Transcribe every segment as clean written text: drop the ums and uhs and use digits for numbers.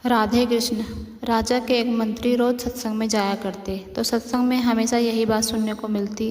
राधे कृष्ण। राजा के एक मंत्री रोज सत्संग में जाया करते, तो सत्संग में हमेशा यही बात सुनने को मिलती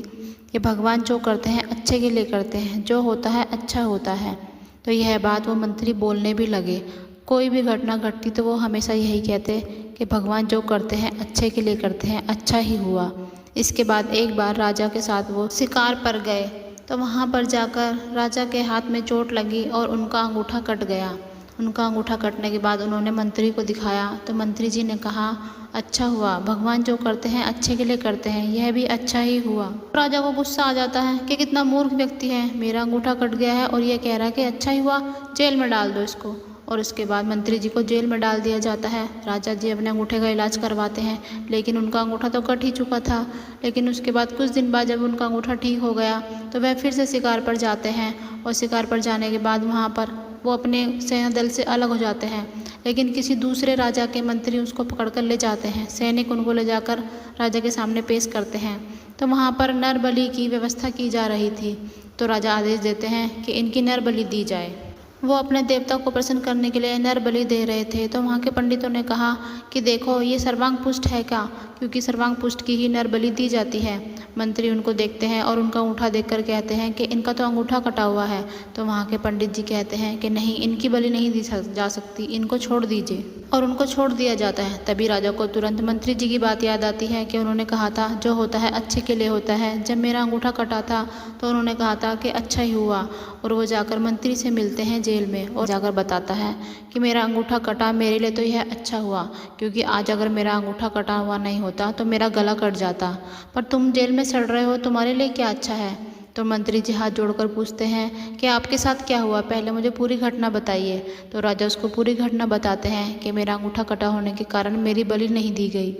कि भगवान जो करते हैं अच्छे के लिए करते हैं, जो होता है अच्छा होता है। तो यह बात वो मंत्री बोलने भी लगे। कोई भी घटना घटती तो वो हमेशा यही कहते कि भगवान जो करते हैं अच्छे के लिए करते हैं, अच्छा ही हुआ। इसके बाद एक बार राजा के साथ वो शिकार पर गए, तो वहाँ पर जाकर राजा के हाथ में चोट लगी और उनका अंगूठा कट गया। उनका अंगूठा कटने के बाद उन्होंने मंत्री को दिखाया, तो मंत्री जी ने कहा, अच्छा हुआ, भगवान जो करते हैं अच्छे के लिए करते हैं, यह भी अच्छा ही हुआ। राजा को गुस्सा आ जाता है कि कितना मूर्ख व्यक्ति है, मेरा अंगूठा कट गया है और यह कह रहा है कि अच्छा ही हुआ, जेल में डाल दो इसको। और उसके बाद मंत्री जी को जेल में डाल दिया जाता है। राजा जी अपने अंगूठे का इलाज करवाते हैं, लेकिन उनका अंगूठा तो कट ही चुका था। लेकिन उसके बाद कुछ दिन बाद जब उनका अंगूठा ठीक हो गया, तो वह फिर से शिकार पर जाते हैं। और शिकार पर जाने के बाद वहाँ पर वो अपने सेना दल से अलग हो जाते हैं, लेकिन किसी दूसरे राजा के मंत्री उसको पकड़ कर ले जाते हैं। सैनिक उनको ले जाकर राजा के सामने पेश करते हैं। तो वहाँ पर नर बलि की व्यवस्था की जा रही थी, तो राजा आदेश देते हैं कि इनकी नर बलि दी जाए। वो अपने देवता को प्रसन्न करने के लिए नर बलि दे रहे थे, तो वहाँ के पंडितों ने कहा कि देखो ये सर्वांग पुष्ट है क्या, क्योंकि सर्वांग पुष्ट की ही नर बलि दी जाती है। मंत्री उनको देखते हैं और उनका अंगूठा देखकर कहते हैं कि इनका तो अंगूठा कटा हुआ है। तो वहाँ के पंडित जी कहते हैं कि नहीं, इनकी बलि नहीं दी जा सकती, इनको छोड़ दीजिए। और उनको छोड़ दिया जाता है। तभी राजा को तुरंत मंत्री जी की बात याद आती है कि उन्होंने कहा था जो होता है अच्छे के लिए होता है। जब मेरा अंगूठा कटा था तो उन्होंने कहा था कि अच्छा ही हुआ। और वो जाकर मंत्री से मिलते हैं जेल में और जाकर बताता है कि मेरा अंगूठा कटा, मेरे लिए तो यह अच्छा हुआ, क्योंकि आज अगर मेरा अंगूठा कटा हुआ नहीं होता तो मेरा गला कट जाता। पर तुम जेल में सड़ रहे हो, तुम्हारे लिए क्या अच्छा है? तो मंत्री जी हाथ जोड़कर पूछते हैं कि आपके साथ क्या हुआ, पहले मुझे पूरी घटना बताइए। तो राजा उसको पूरी घटना बताते हैं कि मेरा अंगूठा कटा होने के कारण मेरी बलि नहीं दी गई।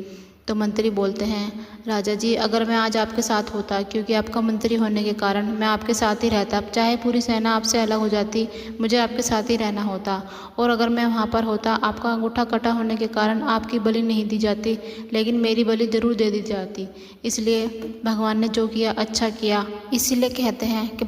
तो मंत्री बोलते हैं, राजा जी अगर मैं आज आपके साथ होता, क्योंकि आपका मंत्री होने के कारण मैं आपके साथ ही रहता, चाहे पूरी सेना आपसे अलग हो जाती, मुझे आपके साथ ही रहना होता। और अगर मैं वहाँ पर होता, आपका अंगूठा कटा होने के कारण आपकी बलि नहीं दी जाती, लेकिन मेरी बलि जरूर दे दी जाती। इसलिए भगवान ने जो किया अच्छा किया। इसीलिए कहते हैं कि